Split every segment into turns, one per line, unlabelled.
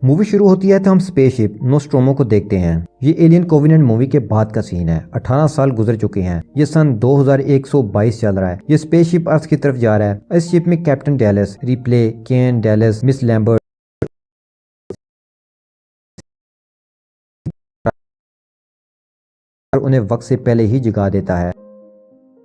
Movie शुरू होती है तो हम स्पेसशिप नोस्ट्रोमो को देखते हैं। ये एलियन कोवेनेंट मूवी के बाद का सीन है। 18 साल गुजर चुके हैं। ये सन 2122 चल रहा है। ये स्पेसशिप अर्थ की तरफ जा रहा है। इस शिप में कैप्टन डेलस, रिप्ले, केन, डेलस, मिस लैम्बर्ट उन्हें वक्त से पहले ही जगा देता है।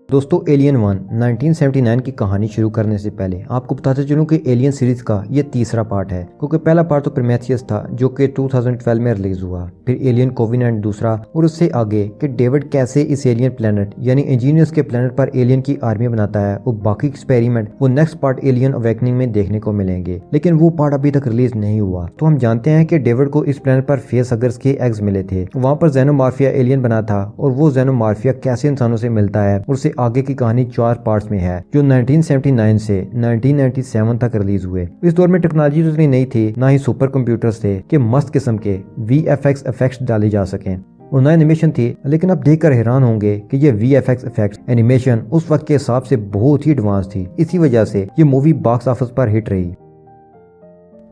दोस्तों, एलियन 1 1979 की कहानी शुरू करने से पहले आपको बताते चलूं कि एलियन सीरीज का ये तीसरा पार्ट है, क्योंकि पहला पार्ट तो प्रोमेथियस था जो कि 2012 में रिलीज हुआ। फिर एलियन कोवेनेंट दूसरा, और उससे आगे कि डेविड कैसे इस एलियन प्लेनेट यानी इंजीनियर्स के प्लेनेट पर एलियन की आर्मी बनाता है और बाकी एक्सपेरिमेंट वो नेक्स्ट पार्ट एलियन अवेकनिंग में देखने को मिलेंगे। लेकिन वो पार्ट अभी तक रिलीज नहीं हुआ। तो हम जानते हैं कि डेविड को इस प्लेनेट पर फेसहगर्स के एग्स मिले थे। वहाँ पर जेनोमॉर्फिया एलियन बना था और वो जेनोमॉर्फिया कैसे इंसानों से मिलता है और उससे आगे की कहानी 4 पार्ट्स में है, जो 1979 से 1997 तक रिलीज हुए। इस दौर में टेक्नोलॉजी तो इतनी नहीं थी, ना ही सुपर कंप्यूटर्स थे कि मस्त किस्म के VFX इफेक्ट्स डाले जा सकें, और ना एनिमेशन थी। लेकिन आप देखकर हैरान होंगे कि ये VFX इफेक्ट्स एनिमेशन उस वक्त के हिसाब से बहुत ही एडवांस थी। इसी वजह से ये मूवी बॉक्स ऑफिस पर हिट रही।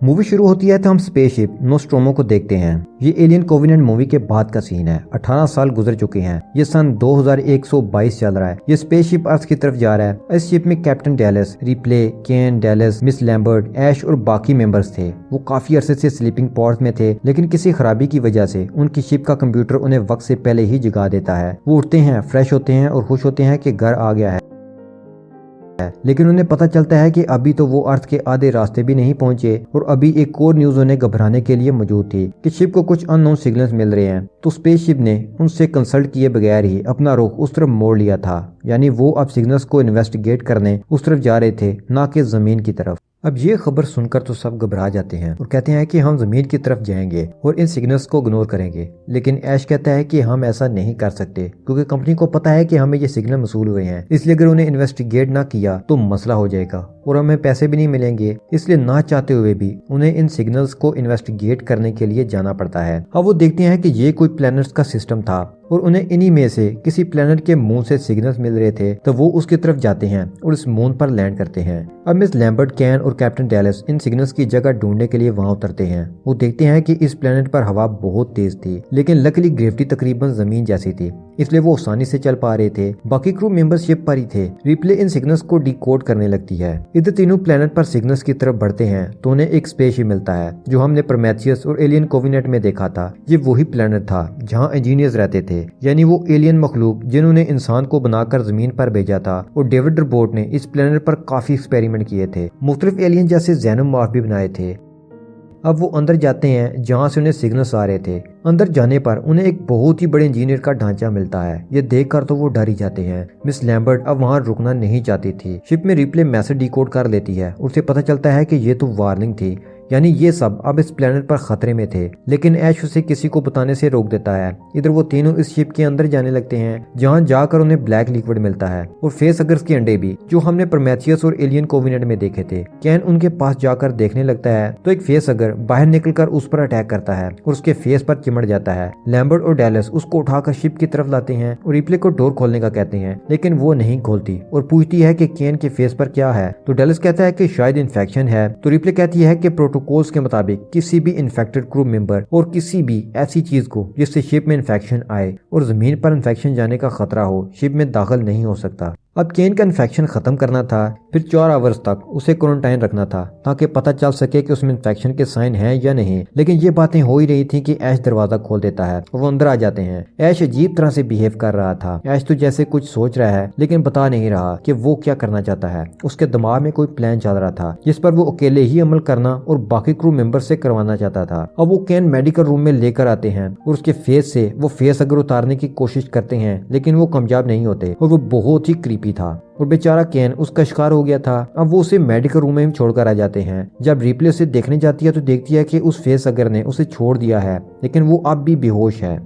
मूवी शुरू होती है तो हम स्पेसशिप नोस्ट्रोमो को देखते हैं। ये एलियन कोवेनेंट मूवी के बाद का सीन है। 18 साल गुजर चुके हैं। ये सन 2122 चल रहा है। ये स्पेसशिप अर्थ की तरफ जा रहा है। इस शिप में कैप्टन डेलस, रिप्ले, केन, डेलस, मिस लैम्बर्ट, ऐश और बाकी मेंबर्स थे। वो काफी अरसे से स्लीपिंग पॉड्स में थे, लेकिन किसी खराबी की वजह से उनकी शिप का कंप्यूटर उन्हें वक्त से पहले ही जगा देता है। वो उठते हैं, फ्रेश होते हैं और खुश होते हैं कि घर आ गया है। लेकिन उन्हें पता चलता है कि अभी तो वो अर्थ के आधे रास्ते भी नहीं पहुंचे, और अभी एक और न्यूज उन्हें घबराने के लिए मौजूद थी कि शिप को कुछ अननोन सिग्नल्स मिल रहे हैं। तो स्पेसशिप ने उनसे कंसल्ट किए बगैर ही अपना रुख उस तरफ मोड़ लिया था, यानी वो अब सिग्नल्स को इन्वेस्टिगेट करने उस तरफ जा रहे थे, ना कि जमीन की तरफ। अब ये खबर सुनकर तो सब घबरा जाते हैं और कहते हैं कि हम जमीन की तरफ जाएंगे और इन सिग्नल्स को इग्नोर करेंगे। लेकिन ऐश कहता है कि हम ऐसा नहीं कर सकते, क्योंकि कंपनी को पता है कि हमें ये सिग्नल मसूल हुए हैं, इसलिए अगर उन्हें इन्वेस्टिगेट ना किया तो मसला हो जाएगा और हमें पैसे भी नहीं मिलेंगे। इसलिए ना चाहते हुए भी उन्हें इन सिग्नल्स को इन्वेस्टिगेट करने के लिए जाना पड़ता है। अब वो देखते हैं कि ये कोई प्लैनेट्स का सिस्टम था और उन्हें इन्हीं में से किसी प्लेनेट के मून से सिग्नल्स मिल रहे थे। तो वो उसकी तरफ जाते हैं और इस मून पर लैंड करते हैं। अब मिस लैम्बर्ट, कैन और कैप्टन डेलस इन सिग्नल्स की जगह ढूंढने के लिए वहां उतरते हैं। वो देखते हैं कि इस प्लेनेट पर हवा बहुत तेज थी, लेकिन लकीली ग्रेविटी तकरीबन जमीन जैसी थी, इसलिए वो आसानी से चल पा रहे थे। बाकी क्रू मेंबर शिप पर ही थे। रिप्ले इन सिग्नल्स को डिकोड करने लगती है। इधर तीनों प्लेनेट पर सिग्नल्स की तरफ बढ़ते हैं तो उन्हें एक स्पेसशिप मिलता है, जो हमने प्रोमेथियस और एलियन कोवेनेंट में देखा था। ये वही प्लेनेट था जहाँ इंजीनियर्स रहते थे, यानी वो एलियन मखलूक जिन्होंने इंसान को बनाकर जमीन पर भेजा था। और डेविड रोबोट ने इस प्लेनेट पर काफी एक्सपेरिमेंट किए थे। मुख्तलिफ एलियन जैसे जेनोमॉर्फ भी बनाए थे। अब वो अंदर जाते हैं जहां से उन्हें सिग्नल्स आ रहे थे। अंदर जाने पर उन्हें एक बहुत ही बड़े इंजीनियर का ढांचा मिलता है। ये देखकर तो वो डर ही जाते हैं। मिस लैम्बर्ट अब वहां रुकना नहीं चाहती थी। शिप में रिप्ले मैसेज डिकोड कर लेती है। उसे पता चलता है कि ये तो वार्निंग थी, यानी ये सब अब इस प्लेनेट पर खतरे में थे। लेकिन ऐश उसे किसी को बताने से रोक देता है। इधर वो तीनों इस शिप के अंदर जाने लगते हैं, जहां जाकर उन्हें ब्लैक लिक्विड मिलता है और फेसहगर्स के अंडे भी, जो हमने प्रोमेथियस और एलियन कोवेनेंट में देखे थे। कैन उनके पास जाकर देखने लगता है तो एक फेसहगर बाहर निकलकर उस पर अटैक करता है और उसके फेस पर चिमट जाता है। लैम्बर्ट और डेलस उसको उठाकर शिप की तरफ लाते हैं और रिप्ले को डोर खोलने का कहते हैं, लेकिन वो नहीं खोलती और पूछती है कि केन के फेस पर क्या है। तो डेलस कहता है कि शायद इन्फेक्शन है। तो रिप्ले कहती है कि प्रोटोकॉल्स के मुताबिक किसी भी इन्फेक्टेड क्रू मेंबर और किसी भी ऐसी चीज को जिससे शिप में इन्फेक्शन आए और जमीन पर इन्फेक्शन जाने का खतरा हो, शिप में दाखिल नहीं हो सकता। अब केन का इन्फेक्शन खत्म करना था, फिर 4 आवर्स तक उसे क्वारंटाइन रखना था ताकि पता चल सके कि उसमें इन्फेक्शन के साइन हैं या नहीं। लेकिन ये बातें हो ही रही थी कि ऐश दरवाजा खोल देता है और वो अंदर आ जाते हैं। ऐश अजीब तरह से बिहेव कर रहा था। ऐश तो जैसे कुछ सोच रहा है लेकिन बता नहीं रहा कि वो क्या करना चाहता है। उसके दिमाग में कोई प्लान चल रहा था जिस पर वो अकेले ही अमल करना और बाकी क्रू मेंबर से करवाना चाहता था। अब वो केन मेडिकल रूम में लेकर आते हैं और उसके फेस से वो फेस अगर उतारने की कोशिश करते हैं, लेकिन वो कामयाब नहीं होते और वो बहुत ही क्रीपी था और बेचारा केन उसका शिकार हो गया था। अब वो उसे मेडिकल रूम में छोड़कर आ जाते हैं। जब रिप्ले उसे देखने जाती है तो देखती है कि उस फेसहगर ने उसे छोड़ दिया है, लेकिन वो अब भी बेहोश है।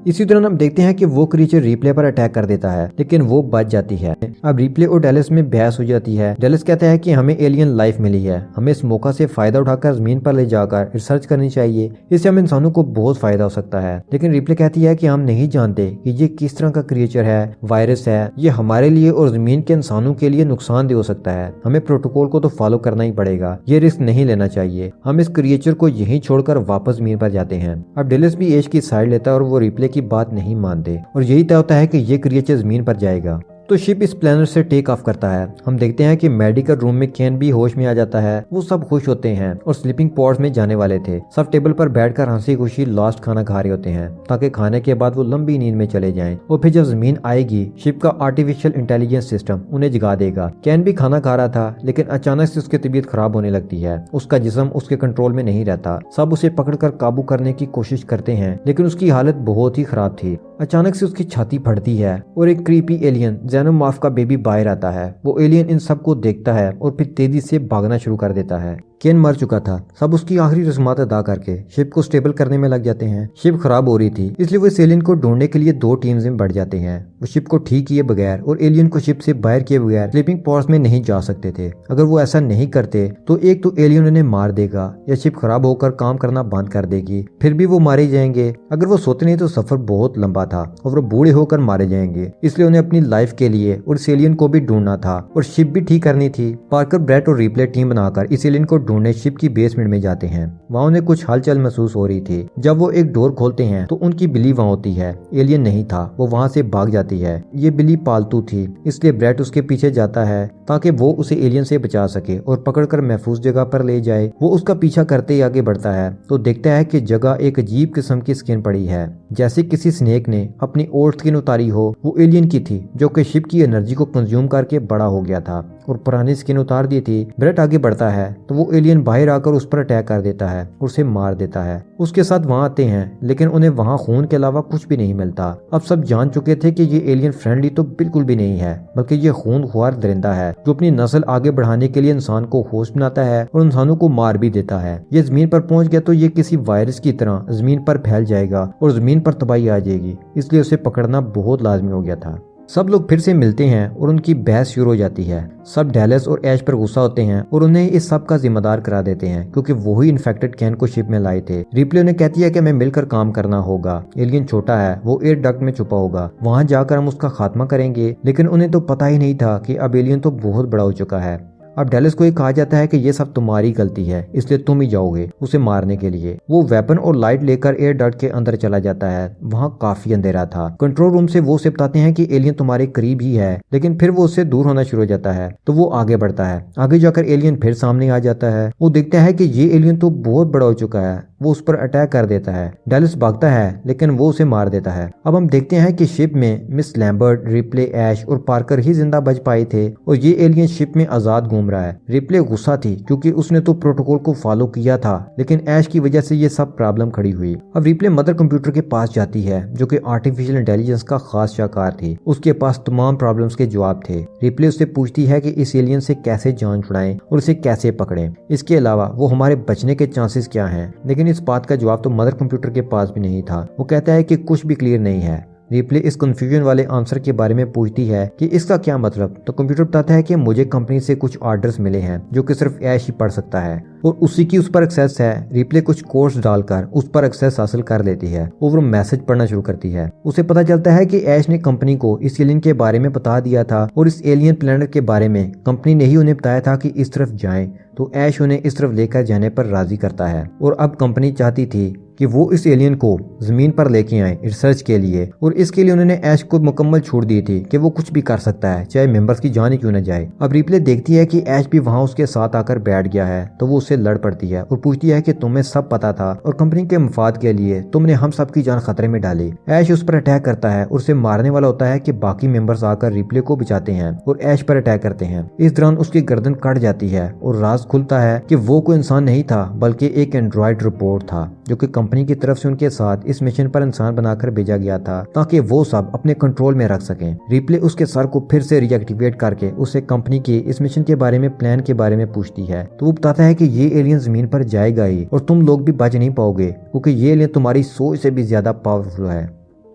इसी दौरान हम देखते हैं कि वो क्रीचर रिप्ले पर अटैक कर देता है, लेकिन वो बच जाती है। अब रिप्ले और डेलिस में बहस हो जाती है। डेलिस कहता है कि हमें एलियन लाइफ मिली है, हमें इस मौका से फायदा उठाकर जमीन पर ले जाकर रिसर्च करनी चाहिए, इससे हम इंसानों को बहुत फायदा हो सकता है। लेकिन रिप्ले कहती है कि हम नहीं जानते कि ये किस तरह का क्रिएचर है, वायरस है, ये हमारे लिए और जमीन के इंसानों के लिए नुकसानदेह हो सकता है। हमें प्रोटोकॉल को तो फॉलो करना ही पड़ेगा, ये रिस्क नहीं लेना चाहिए। हम इस क्रिएचर को यहीं छोड़कर वापस जमीन पर जाते हैं। अब डेलिस भी एश की साइड लेता है और वो रिप्ले की बात नहीं मानते और यही तय होता है कि ये क्रिएचर जमीन पर जाएगा। तो शिप इस प्लेनेट से टेक ऑफ करता है। हम देखते हैं कि मेडिकल रूम में केन भी होश में आ जाता है। वो सब खुश होते हैं और स्लीपिंग पॉड्स में जाने वाले थे। सब टेबल पर बैठकर हंसी खुशी लास्ट खाना खा रहे होते हैं ताकि खाने के बाद वो लंबी नींद में चले जाएं। और फिर जब जमीन आएगी, शिप का आर्टिफिशियल इंटेलिजेंस सिस्टम उन्हें जगा देगा। केन भी खाना खा रहा था, लेकिन अचानक से उसकी तबीयत खराब होने लगती है। उसका जिस्म उसके कंट्रोल में नहीं रहता। सब उसे पकड़कर काबू करने की कोशिश करते हैं, लेकिन उसकी हालत बहुत ही खराब थी। अचानक से उसकी छाती फटती है और एक क्रीपी एलियन जेनोमॉर्फ का बेबी बाहर आता है। वो एलियन इन सबको देखता है और फिर तेजी से भागना शुरू कर देता है। केन मर चुका था। सब उसकी आखिरी रस्मात अदा करके शिप को स्टेबल करने में लग जाते हैं। शिप खराब हो रही थी, इसलिए वो इस एलियन को ढूंढने के लिए 2 टीम्स में बढ़ जाते हैं। वो शिप को ठीक किए बगैर और एलियन को शिप से बाहर किए बगैर स्लीपिंग पॉड्स में नहीं जा सकते थे। अगर वो ऐसा नहीं करते तो एक तो एलियन उन्हें मार देगा या शिप खराब होकर काम करना बंद कर देगी, फिर भी वो मारे जाएंगे। अगर वो सोते नहीं तो सफर बहुत लंबा था और वो बूढ़े होकर मारे जाएंगे। इसलिए उन्हें अपनी लाइफ के लिए और इस एलियन को भी ढूंढना था और शिप भी ठीक करनी थी। पार्कर, ब्रैट और रिप्ले टीम बनाकर इस एलियन को ढूंढने शिप की बेसमेंट में जाते हैं। वहाँ उन्हें कुछ हलचल महसूस हो रही थी। जब वो एक डोर खोलते हैं तो उनकी बिल्ली वहाँ होती है। एलियन नहीं था, वो वहाँ से भाग जाती है। ये बिल्ली पालतू थी, इसलिए ब्रैट उसके पीछे जाता है ताकि वो उसे एलियन से बचा सके और पकड़कर महफूज जगह पर ले जाए। वो उसका पीछा करते ही आगे बढ़ता है तो देखता है कि जगह एक अजीब किस्म की स्किन पड़ी है, जैसे किसी स्नेक ने अपनी ओल्ड स्किन उतारी हो। वो एलियन की थी जो कि शिप की एनर्जी को कंज्यूम करके बड़ा हो गया था और पुरानी स्किन उतार दी थी। ब्रेट आगे बढ़ता है तो वो एलियन बाहर आकर उस पर अटैक कर देता है और उसे मार देता है। उसके साथ वहाँ आते हैं, लेकिन उन्हें वहाँ खून के अलावा कुछ भी नहीं मिलता। अब सब जान चुके थे कि ये एलियन फ्रेंडली तो बिल्कुल भी नहीं है, बल्कि ये खूनख्वार दरिंदा है जो अपनी नस्ल आगे बढ़ाने के लिए इंसान को होस्ट बनाता है और इंसानों को मार भी देता है। ये जमीन पर पहुंच गया तो ये किसी वायरस की तरह जमीन पर फैल जाएगा और जमीन पर तबाही आ जाएगी, इसलिए उसे पकड़ना बहुत लाजमी हो गया था। सब लोग फिर से मिलते हैं और उनकी बहस शुरू हो जाती है। सब डेलिस और ऐश पर गुस्सा होते हैं और उन्हें इस सब का जिम्मेदार करा देते हैं क्योंकि वो ही इन्फेक्टेड केन को शिप में लाए थे। रिप्ले उन्हें कहती है कि हमें मिलकर काम करना होगा। एलियन छोटा है, वो एयर डक्ट में छुपा होगा, वहां जाकर हम उसका खात्मा करेंगे। लेकिन उन्हें तो पता ही नहीं था कि अब एलियन तो बहुत बड़ा हो चुका है। अब डेलिस को ये कहा जाता है कि ये सब तुम्हारी गलती है, इसलिए तुम ही जाओगे उसे मारने के लिए। वो वेपन और लाइट लेकर एयर डक्ट के अंदर चला जाता है। वहाँ काफी अंधेरा था। कंट्रोल रूम से वो उसे बताते हैं कि एलियन तुम्हारे करीब ही है, लेकिन फिर वो उससे दूर होना शुरू हो जाता है। तो वो आगे बढ़ता है। आगे जाकर एलियन फिर सामने आ जाता है। वो देखता है कि ये एलियन तो बहुत बड़ा हो चुका है। वो उस पर अटैक कर देता है। डेलिस भागता है, लेकिन वो उसे मार देता है। अब हम देखते हैं कि शिप में मिस लैम्बर्ट, रिप्ले, ऐश और पार्कर ही जिंदा बच पाए थे और ये एलियन शिप में आजाद घूम रहा है। रिप्ले गुस्सा थी क्योंकि उसने तो प्रोटोकॉल को फॉलो किया था, लेकिन ऐश की वजह से ये सब प्रॉब्लम खड़ी हुई। अब रिप्ले मदर कंप्यूटर के पास जाती है जो कि आर्टिफिशियल इंटेलिजेंस का खास शाहकार थी। उसके पास तमाम प्रॉब्लम्स के जवाब थे। रिप्ले उससे पूछती है कि इस एलियन से कैसे जान छुड़ाएं और इसे कैसे पकड़ें। इसके अलावा वो हमारे बचने के चांसेस क्या हैं, लेकिन इस बात का जवाब तो मदर कंप्यूटर के पास भी नहीं था। वो कहता है कि कुछ भी क्लियर नहीं है। रिप्ले इस कंफ्यूजन वाले आंसर के बारे में पूछती है कि इसका क्या मतलब, तो कंप्यूटर बताता है कि मुझे कंपनी से कुछ ऑर्डर्स मिले हैं जो कि सिर्फ ऐश ही पढ़ सकता है और उसी की उस पर एक्सेस है। रिप्ले कुछ कोर्स डालकर उस पर एक्सेस हासिल कर लेती है और वो मैसेज पढ़ना शुरू करती है। उसे पता चलता है कि ऐश ने कंपनी को इस एलियन के बारे में बता दिया था और इस एलियन प्लेनेट के बारे में कंपनी ने ही उन्हें बताया था कि इस तरफ जाएं, तो ऐश उन्हें इस तरफ लेकर जाने पर राजी करता है। और अब कंपनी चाहती थी कि वो इस एलियन को जमीन पर लेके आए रिसर्च के लिए, और इसके लिए उन्होंने ऐश को मुकम्मल छूट दी थी कि वो कुछ भी कर सकता है, चाहे मेंबर्स की जान ही क्यों न जाए। अब रिप्ले देखती है कि ऐश भी वहाँ उसके साथ आकर बैठ गया है, तो वो उससे लड़ पड़ती है और पूछती है कि तुम्हें सब पता था और कंपनी के मफाद के लिए तुमने हम सब की जान खतरे में डाली। ऐश उस पर अटैक करता है और उसे मारने वाला होता है कि बाकी मेंबर्स आकर रिप्ले को बचाते हैं और ऐश पर अटैक करते हैं। इस दौरान उसकी गर्दन कट जाती है और राज खुलता है कि वो कोई इंसान नहीं था बल्कि एक एंड्रॉइड रोबोट था जो कि कंपनी की तरफ से उनके साथ इस मिशन पर इंसान बनाकर भेजा गया था ताकि वो सब अपने कंट्रोल में रख सकें। रिप्ले उसके सर को फिर से रीएक्टिवेट करके उसे कंपनी के इस मिशन के बारे में, प्लान के बारे में पूछती है, तो वो बताता है कि ये एलियन जमीन पर जाएगा ही और तुम लोग भी बच नहीं पाओगे क्योंकि ये एलियन तुम्हारी सोच से भी ज्यादा पावरफुल है।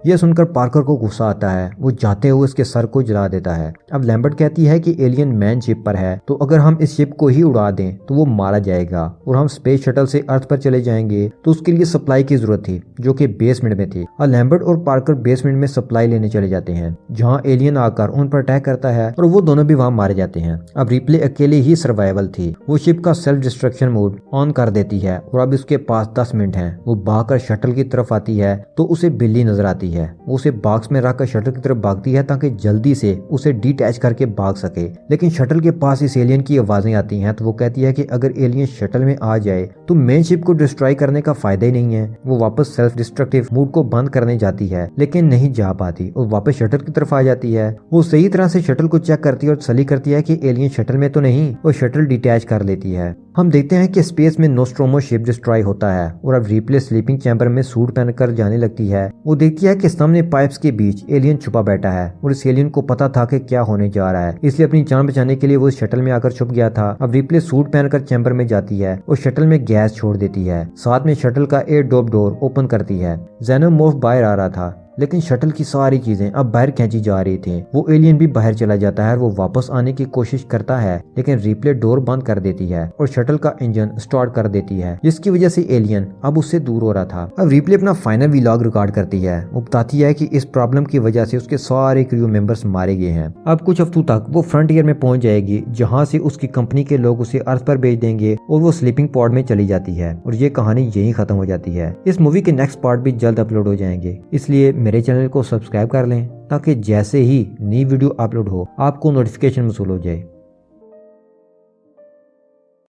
यह सुनकर पार्कर को गुस्सा आता है। वो जाते हुए उसके सर को जला देता है। अब लैम्बर्ट कहती है कि एलियन मैन शिप पर है, तो अगर हम इस शिप को ही उड़ा दें तो वो मारा जाएगा और हम स्पेस शटल से अर्थ पर चले जाएंगे। तो उसके लिए सप्लाई की जरूरत थी जो कि बेसमेंट में थी। और लैम्बर्ट और पार्कर बेसमेंट में सप्लाई लेने चले जाते हैं, जहाँ एलियन आकर उन पर अटैक करता है और वो दोनों भी वहाँ मारे जाते हैं। अब रिप्ले अकेले ही सर्वाइवल थी। वो शिप का सेल्फ डिस्ट्रक्शन मोड ऑन कर देती है और अब उसके पास 10 मिनट हैं। वो भागकर शटल की तरफ आती है तो उसे बिल्ली नजर आती है। वो उसे बॉक्स में रखकर शटल की तरफ भागती है ताकि जल्दी से उसे डिटैच करके भाग सके। लेकिन शटल के पास इस एलियन की आवाजें आती हैं, तो वो कहती है कि अगर एलियन शटल में आ जाए तो मेन शिप को डिस्ट्रॉय करने का फायदा ही नहीं है। वो वापस सेल्फ डिस्ट्रक्टिव मोड को बंद करने जाती है लेकिन नहीं जा पाती और वापस शटल की तरफ आ जाती है। वो सही तरह से शटल को चेक करती है और तसल्ली करती है कि एलियन शटल में तो नहीं, और शटल डिटैच कर लेती है। हम देखते हैं कि स्पेस में नोस्ट्रोमो शिप डिस्ट्रॉय होता है और अब रिप्ले स्लीपिंग चैम्बर में सूट पहनकर जाने लगती है। वो देखती है कि सामने पाइप्स के बीच एलियन छुपा बैठा है और इस एलियन को पता था कि क्या होने जा रहा है, इसलिए अपनी जान बचाने के लिए वो शटल में आकर छुप गया था। अब रिप्ले सूट पहनकर चैम्बर में जाती है और शटल में गैस छोड़ देती है। साथ में शटल का एयर डोप डोर ओपन करती है। जेनोमॉर्फ बाहर आ रहा था लेकिन शटल की सारी चीजें अब बाहर खींची जा रही थी। वो एलियन भी बाहर चला जाता है और वो वापस आने की कोशिश करता है लेकिन रिप्ले डोर बंद कर देती है और शटल का इंजन स्टार्ट कर देती है, जिसकी वजह से एलियन अब उससे दूर हो रहा था। अब रिप्ले अपना फाइनल व्लॉग रिकॉर्ड करती है। वो बताती है कि इस प्रॉब्लम की वजह से उसके सारे क्रू मेंबर्स मारे गए हैं। अब कुछ हफ्तों तक वो फ्रंटियर में पहुंच जाएगी, जहाँ से उसकी कंपनी के लोग उसे अर्थ पर भेज देंगे और वो स्लीपिंग पॉड में चली जाती है और ये कहानी यही खत्म हो जाती है। इस मूवी के नेक्स्ट पार्ट भी जल्द अपलोड हो जाएंगे, इसलिए मेरे चैनल को सब्सक्राइब कर लें ताकि जैसे ही नई वीडियो अपलोड हो आपको नोटिफिकेशन वसूल हो जाए।